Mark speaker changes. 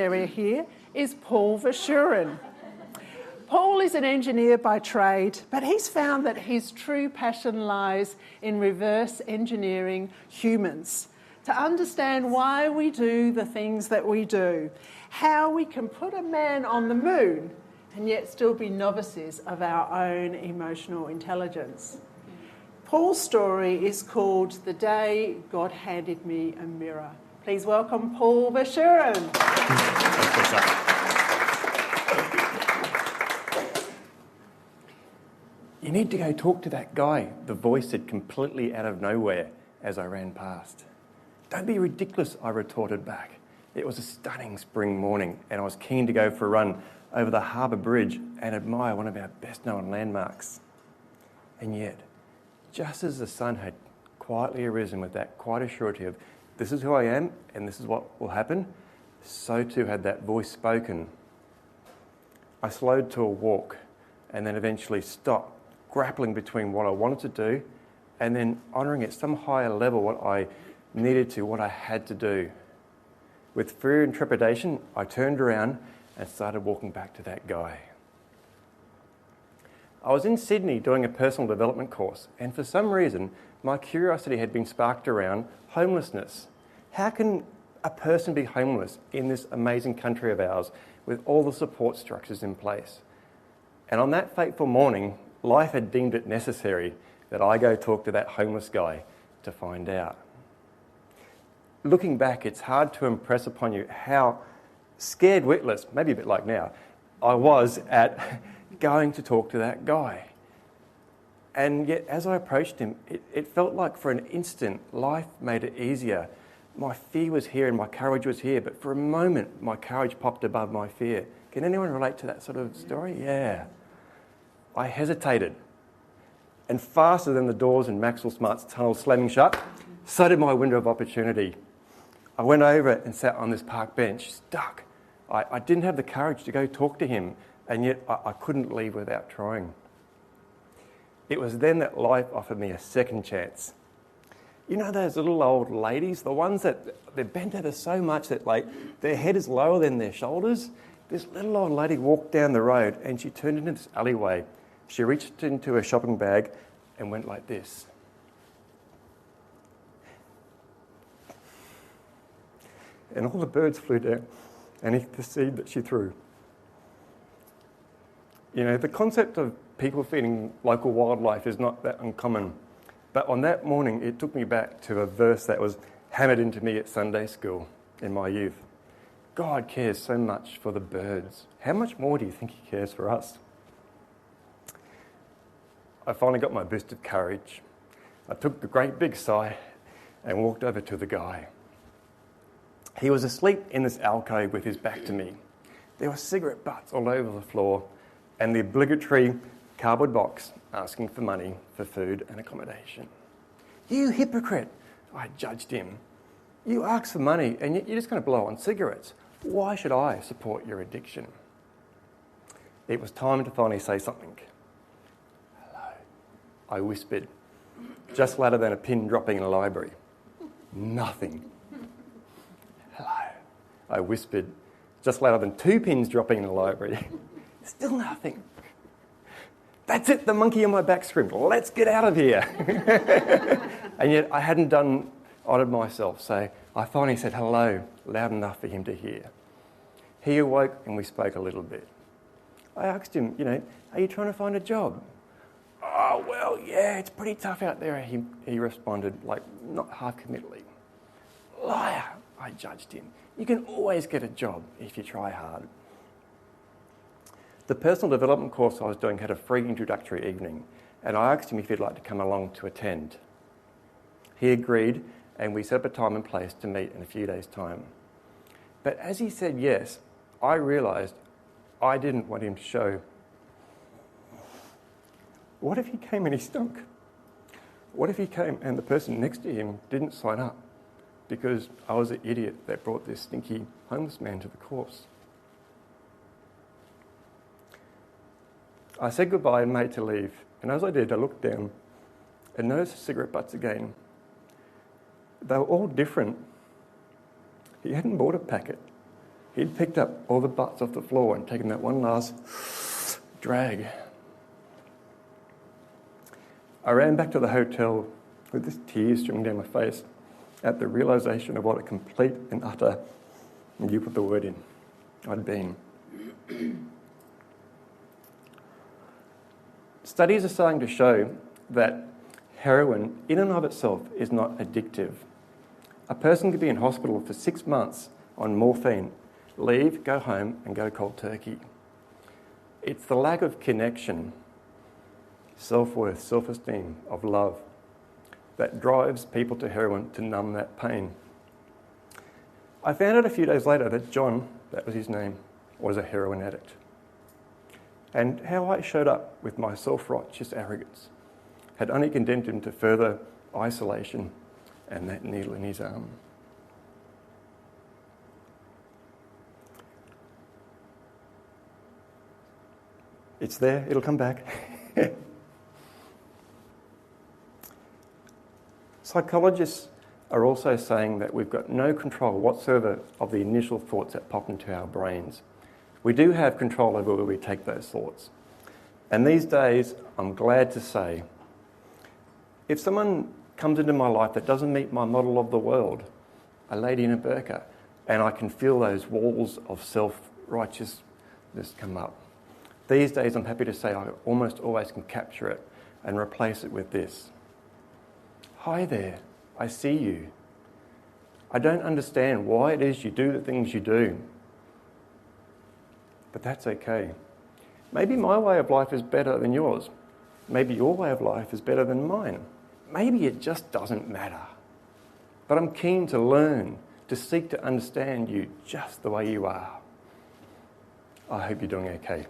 Speaker 1: area here is Paul Vershuuren. Paul is an engineer by trade, but he's found that his true passion lies in reverse engineering humans to understand why we do the things that we do, how we can put a man on the moon and yet still be novices of our own emotional intelligence. Paul's story is called The Day God Handed Me a Mirror. Please welcome Paul Vershuuren.
Speaker 2: You need to go talk to that guy, the voice said completely out of nowhere as I ran past. Don't be ridiculous, I retorted back. It was a stunning spring morning and I was keen to go for a run over the harbour bridge and admire one of our best known landmarks. And yet, just as the sun had quietly arisen with that quiet surety of this is who I am and this is what will happen, so too had that voice spoken. I slowed to a walk and then eventually stopped, grappling between what I wanted to do and then honouring at some higher level what I needed to, what I had to do. With fear and trepidation, I turned around and started walking back to that guy. I was in Sydney doing a personal development course, and for some reason, my curiosity had been sparked around homelessness. How can a person be homeless in this amazing country of ours with all the support structures in place? And on that fateful morning, life had deemed it necessary that I go talk to that homeless guy to find out. Looking back, it's hard to impress upon you how scared witless, maybe a bit like now, I was at going to talk to that guy. And yet, as I approached him, it felt like for an instant, life made it easier. My fear was here and my courage was here, but for a moment, my courage popped above my fear. Can anyone relate to that sort of story? Yeah. I hesitated. And faster than the doors in Maxwell Smart's tunnel slamming shut, so did my window of opportunity. I went over and sat on this park bench, stuck. I didn't have the courage to go talk to him, and yet I couldn't leave without trying. It was then that life offered me a second chance. You know those little old ladies, the ones that they're bent over so much that like their head is lower than their shoulders? This little old lady walked down the road and she turned into this alleyway. She reached into her shopping bag and went like this. And all the birds flew down and ate the seed that she threw. You know, the concept of people feeding local wildlife is not that uncommon. But on that morning, it took me back to a verse that was hammered into me at Sunday school in my youth. God cares so much for the birds. How much more do you think he cares for us? I finally got my boost of courage. I took a great big sigh and walked over to the guy. He was asleep in this alcove with his back to me. There were cigarette butts all over the floor and the obligatory cardboard box asking for money for food and accommodation. You hypocrite, I judged him. You ask for money and yet you're just going to blow on cigarettes. Why should I support your addiction? It was time to finally say something. Hello, I whispered, just louder than a pin dropping in a library. Nothing. Hello, I whispered, just louder than 2 pins dropping in a library. Still nothing. That's it, the monkey on my back screamed, let's get out of here. And yet I hadn't honoured myself, so I finally said hello, loud enough for him to hear. He awoke and we spoke a little bit. I asked him, are you trying to find a job? Oh, well, yeah, it's pretty tough out there, he responded, not half-committedly. Liar, I judged him. You can always get a job if you try hard. The personal development course I was doing had a free introductory evening, and I asked him if he'd like to come along to attend. He agreed, and we set up a time and place to meet in a few days' time. But as he said yes, I realised I didn't want him to show. What if he came and he stunk? What if he came and the person next to him didn't sign up because I was the idiot that brought this stinky homeless man to the course? I said goodbye and made to leave, and as I did, I looked down and noticed the cigarette butts again. They were all different. He hadn't bought a packet. He'd picked up all the butts off the floor and taken that one last drag. I ran back to the hotel with this tears streaming down my face at the realisation of what a complete and utter, and you put the word in, I'd been. Studies are starting to show that heroin in and of itself is not addictive. A person could be in hospital for 6 months on morphine, leave, go home and go cold turkey. It's the lack of connection, self-worth, self-esteem, of love that drives people to heroin to numb that pain. I found out a few days later that John, that was his name, was a heroin addict. And how I showed up with my self-righteous arrogance had only condemned him to further isolation and that needle in his arm. It's there, it'll come back. Psychologists are also saying that we've got no control whatsoever of the initial thoughts that pop into our brains. We do have control over where we take those thoughts. And these days, I'm glad to say, if someone comes into my life that doesn't meet my model of the world, a lady in a burqa, and I can feel those walls of self-righteousness come up, these days I'm happy to say I almost always can capture it and replace it with this. Hi there, I see you. I don't understand why it is you do the things you do. But that's okay. Maybe my way of life is better than yours. Maybe your way of life is better than mine. Maybe it just doesn't matter. But I'm keen to learn, to seek to understand you just the way you are. I hope you're doing okay.